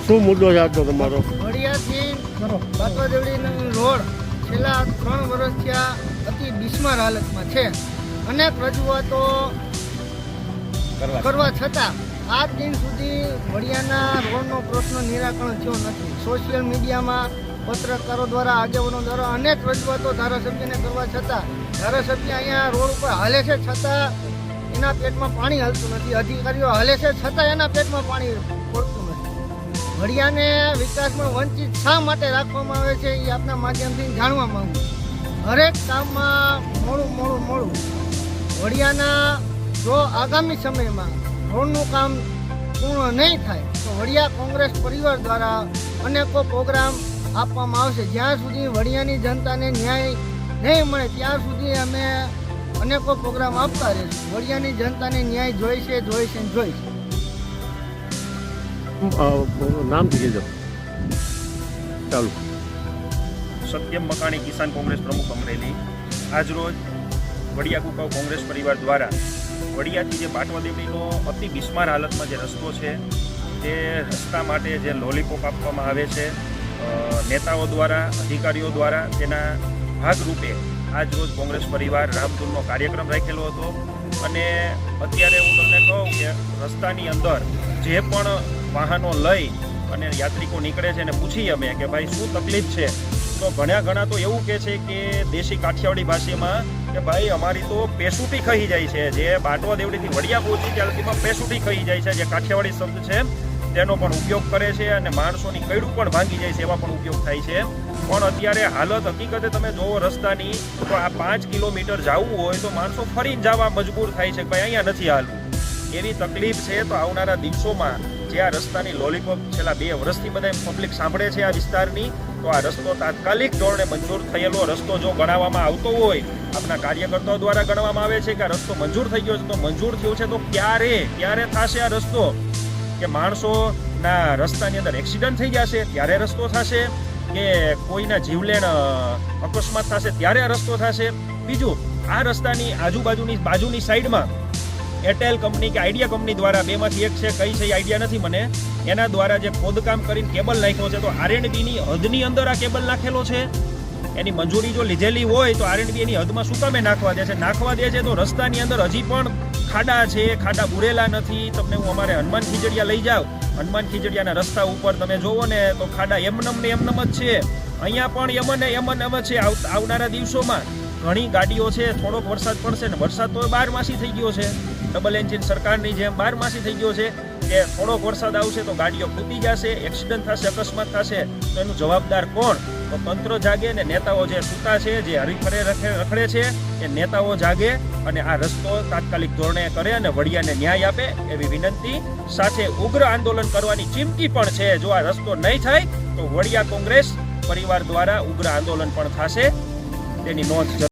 શું મુદ્દો છે આજનો તમારો? વડિયાથી બાતવાદેવડીનો રોડ છેલ્લા 3 વર્ષથી અતિ બિસ્માર હાલતમાં છે. અનેક રજૂઆતો કરવા છતાં આજ દિન સુધી વડિયાના રોડનો પ્રશ્ન નિરાકરણ થયો નથી. સોશિયલ મીડિયામાં પત્રકારો દ્વારા, આગેવાનો દ્વારા અનેક રજૂઆતો ધારાસભ્યને કરવા છતાં ધારાસભ્ય અહીંયા રોડ ઉપર હાલે છે, છતાં એના પેટમાં પાણી હાલતું નથી. અધિકારીઓ હાલે છે, છતાં એના પેટમાં પાણી પડતું નથી. વડિયાને વિકાસમાં વંચિત શા માટે રાખવામાં આવે છે એ આપના માધ્યમથી જાણવા માંગુ. હરેક કામમાં મોડું. વડિયાના જો આગામી સમયમાં રોડનું કામ પૂર્ણ નહીં થાય તો વડિયા કોંગ્રેસ પરિવાર દ્વારા અનેકો પ્રોગ્રામ આપવામાં આવશે. જ્યાં સુધી વડિયાની જનતાને ન્યાય નહીં મળે ત્યાં સુધી અમે અનેકો પ્રોગ્રામ આપતા રહીશું. વડિયાની જનતાને ન્યાય જોઈશે. નામ કહેજો. ચાલો. સત્યમ મકાણી, કિસાન કોંગ્રેસ પ્રમુખ, અમરેલી. આજરોજ વડિયા કુકાવ કોંગ્રેસ પરિવાર દ્વારા વડિયાથી જે બાટવાદેવડીનો અતિ બિસ્માર હાલતમાં જે રસ્તો છે તે રસ્તા માટે જે લોલીપોપ આપવામાં આવે છે નેતાઓ દ્વારા, અધિકારીઓ દ્વારા, તેના ભાગરૂપે આજરોજ કોંગ્રેસ પરિવાર રામધૂનનો કાર્યક્રમ રાખેલો હતો. અને અત્યારે હું તમને કહું કે રસ્તાની અંદર જે પણ વાહનો લઈ અને યાત્રિકો નીકળે છે અને પૂછીએ અમે કે ભાઈ શું તકલીફ છે, તો ઘણા તો એવું કહે છે કે દેશી કાઠિયાવાડી ભાષામાં કે ભાઈ અમારી તો પેસુટી ખાઈ જાય છે. જે બાટવાદેવડીથી વડિયા પહોંચી ત્યાં સુધીમાં પેસુટી ખાઈ જાય છે, જે કાઠિયાવાડી શબ્દ છે તેનો પણ ઉપયોગ કરે છે અને માણસોની કૈડું પણ ભાંગી જાય છે એવા પણ ઉપયોગ થાય છે. પણ અત્યારે હાલત હકીકતે તમે જોવો રસ્તાની, તો આ 5 કિલોમીટર જવું હોય તો માણસો ફરીને જવા મજબૂર થાય છે કે ભાઈ અહીંયા નથી હાલવું. એવી તકલીફ છે. તો આવનારા દિવસોમાં જે આ રસ્તાની લોલીપોપ છેલ્લા 2 વર્ષથી બધા પબ્લિક સાંભળે છે આ વિસ્તારની, તો આ રસ્તો તાત્કાલિક ધોરણે મંજૂર થયેલો રસ્તો જો ગણાવવામાં આવતો હોય, આપણા કાર્યકર્તાઓ દ્વારા ગણવામાં આવે છે કે આ રસ્તો મંજૂર થઈ ગયો છે, તો મંજૂર થયો છે તો ક્યારે થશે આ રસ્તો? કે માણસોના રસ્તાની અંદર એક્સિડન્ટ થઈ જશે ત્યારે રસ્તો થશે, કે કોઈના જીવલેણ અકસ્માત થશે ત્યારે આ રસ્તો થશે? બીજું, આ રસ્તાની બાજુની સાઈડમાં એરટેલ કંપની કે આઈડિયા કંપની દ્વારા, બેમાંથી એક છે, કઈ છે એ આઈડિયા નથી મને, એના દ્વારા જે ખોદકામ કરીને કેબલ નાખ્યો છે, તો R&Bની હદની અંદર આ કેબલ નાખેલો છે. એની મંજૂરી જો લીધેલી હોય તો R&B એની હદમાં શું કામે નાખવા દે છે? તો રસ્તાની અંદર હજી પણ ખાડા છે, ખાડા બુરેલા નથી. તમને હું અમારે હનુમાન ખીજડીયા લઈ જાઉં, હનુમાન ખીજડીયાના રસ્તા ઉપર તમે જોવો ને તો ખાડા એમનમ જ છે. અહીંયા પણ એમન છે. આવનારા દિવસોમાં ઘણી ગાડીઓ છે, થોડોક વરસાદ પડશે ને, વરસાદ તો 12 થઈ ગયો છે, ડબલ એન્જિન સરકારની જેમ 12 થઈ ગયો છે, કે થોડોક વરસાદ આવશે તો ગાડીઓ ખૂટી જશે, એક્સિડન્ટ થશે, અકસ્માત થશે, તો એનું જવાબદાર કોણ? તો તંત્ર જાગે ને નેતાઓ જે સૂતા છે, જે હરીફરે રખડે છે, એ નેતાઓ જાગે અને આ રસ્તો તાત્કાલિક ધોરણે કરે અને વડિયાને ન્યાય આપે એવી વિનંતી સાથે ઉગ્ર આંદોલન કરવાની ચીમકી પણ છે. જો આ રસ્તો નહીં થાય તો વડિયા કોંગ્રેસ પરિવાર દ્વારા ઉગ્ર આંદોલન પણ થશે, તેની નોંધ